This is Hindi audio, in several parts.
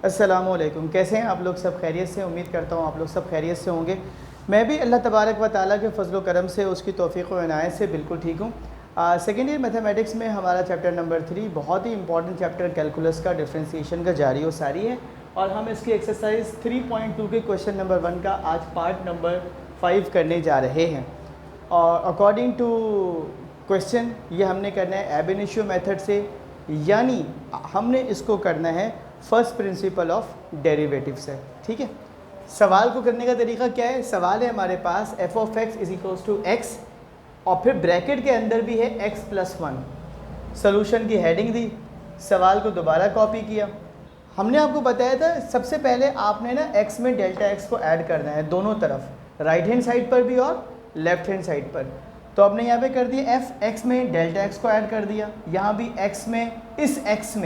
अस्सलामुअलैकुम। कैसे हैं आप लोग? सब खैरियत से? उम्मीद करता हूँ आप लोग सब खैरियत से होंगे। मैं भी अल्लाह तबारक व ताला के फजल करम से, उसकी तौफ़ीक़ व इनायत से बिल्कुल ठीक हूँ। सेकेंड ईयर मैथमेटिक्स में हमारा चैप्टर नंबर 3 बहुत ही इंपॉर्टेंट चैप्टर कैलकुलस का डिफ्रेंसिएशन का जारी व सारी है, और हम इसकी एक्सरसाइज 3.2 के क्वेश्चन नंबर 1 का आज पार्ट नंबर 5 करने जा रहे हैं। और अकॉर्डिंग टू क्वेश्चन ये हमने करना है एब इनिशियो मेथड से, यानी हमने इसको करना है फर्स्ट प्रिंसिपल ऑफ डेरिवेटिव से। ठीक है, सवाल को करने का तरीका क्या है? सवाल है हमारे पास F of x is equals to X, और फिर ब्रैकेट के अंदर भी है एक्स प्लस 1। सोल्यूशन की हेडिंग दी, सवाल को दोबारा कॉपी किया। हमने आपको बताया था सबसे पहले आपने ना एक्स में डेल्टा एक्स को ऐड करना है दोनों तरफ, राइट हैंड साइड पर भी और लेफ्ट हैंड साइड पर। तो आपने यहाँ पे कर दिया एफ एक्स में डेल्टा एक्स को ऐड कर दिया, यहाँ भी एक्स में इस एक्स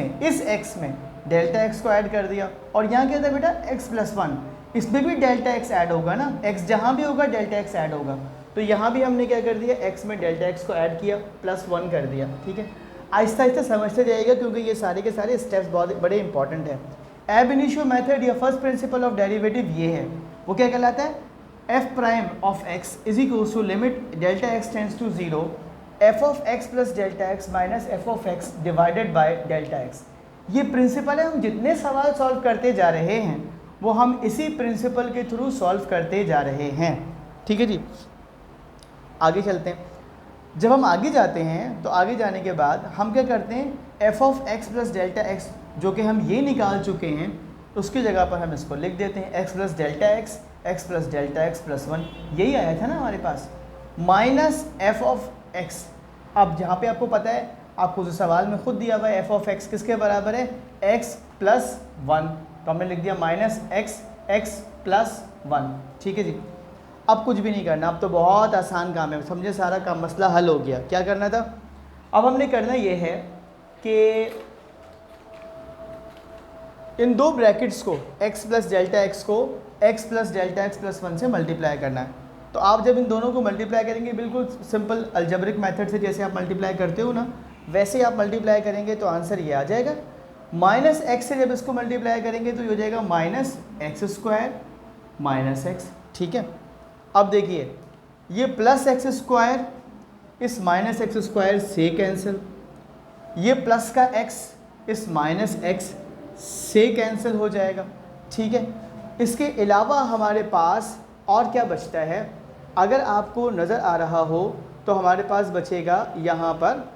में डेल्टा एक्स को ऐड कर दिया, और यहाँ क्या था बेटा एक्स प्लस 1, इसमें भी डेल्टा एक्स ऐड होगा ना, एक्स जहाँ भी होगा डेल्टा एक्स ऐड होगा। तो यहाँ भी हमने क्या कर दिया, एक्स में डेल्टा एक्स को ऐड किया, प्लस 1 कर दिया। ठीक है, आहिस्ता आहिस्ता समझते जाइएगा क्योंकि ये सारे के सारे स्टेप्स बहुत बड़े इंपॉर्टेंट हैं। एब इनिशियो मेथड या फर्स्ट प्रिंसिपल ऑफ डेरिवेटिव ये है, वो क्या कहलाता है? F prime of x is equals to limit delta x tends to 0 f of x plus delta x minus f of x divided by delta x. ये प्रिंसिपल है, हम जितने सवाल सॉल्व करते जा रहे हैं वो हम इसी प्रिंसिपल के थ्रू सॉल्व करते जा रहे हैं। ठीक है जी, आगे चलते हैं। जब हम आगे जाते हैं तो आगे जाने के बाद हम क्या करते हैं, F of x plus delta x जो कि हम ये निकाल चुके हैं उसकी जगह पर हम इसको लिख देते हैं x plus delta x plus delta x plus 1, यही आया था ना हमारे पास, माइनस एफ ऑफ एक्स। अब जहाँ पे आपको पता है, आपको जो सवाल में खुद दिया हुआ है एफ ऑफ एक्स किसके बराबर है, एक्स प्लस 1, तो हमने लिख दिया माइनस एक्स प्लस 1। ठीक है जी, अब कुछ भी नहीं करना, अब तो बहुत आसान काम है, समझे, सारा काम मसला हल हो गया। क्या करना था, अब हमने करना ये है कि इन दो ब्रैकेट्स को x प्लस डेल्टा एक्स को x plus delta x plus 1 से मल्टीप्लाई करना है। तो आप जब इन दोनों को मल्टीप्लाई करेंगे बिल्कुल सिंपल अलजेब्रिक मेथड से, जैसे आप मल्टीप्लाई करते हो ना वैसे ही आप मल्टीप्लाई करेंगे तो आंसर ये आ जाएगा। माइनस एक्स से जब इसको मल्टीप्लाई करेंगे तो ये हो जाएगा minus x square minus x. ठीक है, अब देखिए ये प्लस एक्स स्क्वायर इस माइनस एक्स स्क्वायर से कैंसिल, ये प्लस का x इस माइनस एक्स से कैंसिल हो जाएगा। ठीक है, इसके अलावा हमारे पास और क्या बचता है, अगर आपको नज़र आ रहा हो तो हमारे पास बचेगा यहाँ पर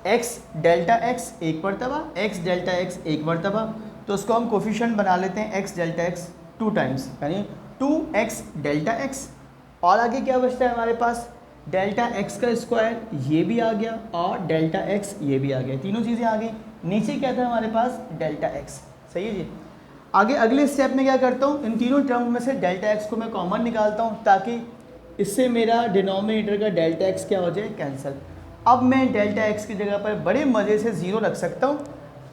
x डेल्टा x एक मरतबा, x डेल्टा x एक मरतबा, तो उसको हम कोफिशिएंट बना लेते हैं x डेल्टा x 2 टाइम्स, यानी 2x डेल्टा x। और आगे क्या बचता है हमारे पास, डेल्टा x का स्क्वायर ये भी आ गया और डेल्टा x ये भी आ गया, तीनों चीज़ें आ गई। नीचे क्या था हमारे पास, डेल्टा x। सही है जी, आगे अगले स्टेप में क्या करता हूँ, इन तीनों टर्म में से डेल्टा x को मैं कॉमन निकालता हूँ ताकि इससे मेरा डिनोमिनेटर का डेल्टा x क्या हो जाए, कैंसिल। अब मैं डेल्टा x की जगह पर बड़े मज़े से 0 रख सकता हूँ,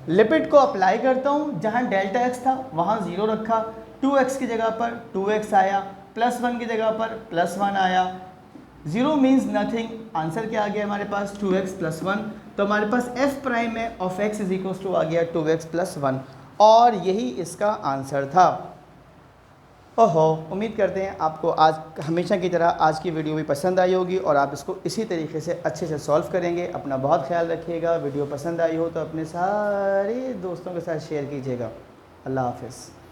लिमिट को अप्लाई करता हूँ, जहाँ डेल्टा x था वहाँ 0 रखा, 2x की जगह पर 2x आया, प्लस 1 की जगह पर प्लस 1 आया, 0 मीन्स नथिंग, आंसर क्या आ गया हमारे पास 2x प्लस 1। तो हमारे पास f प्राइम है of x is equals to आ गया 2x प्लस 1, और यही इसका आंसर था। ओहो, उम्मीद करते हैं आपको आज हमेशा की तरह आज की वीडियो भी पसंद आई होगी और आप इसको इसी तरीके से अच्छे से सॉल्व करेंगे। अपना बहुत ख्याल रखिएगा, वीडियो पसंद आई हो तो अपने सारे दोस्तों के साथ शेयर कीजिएगा। अल्लाह हाफ़िज़।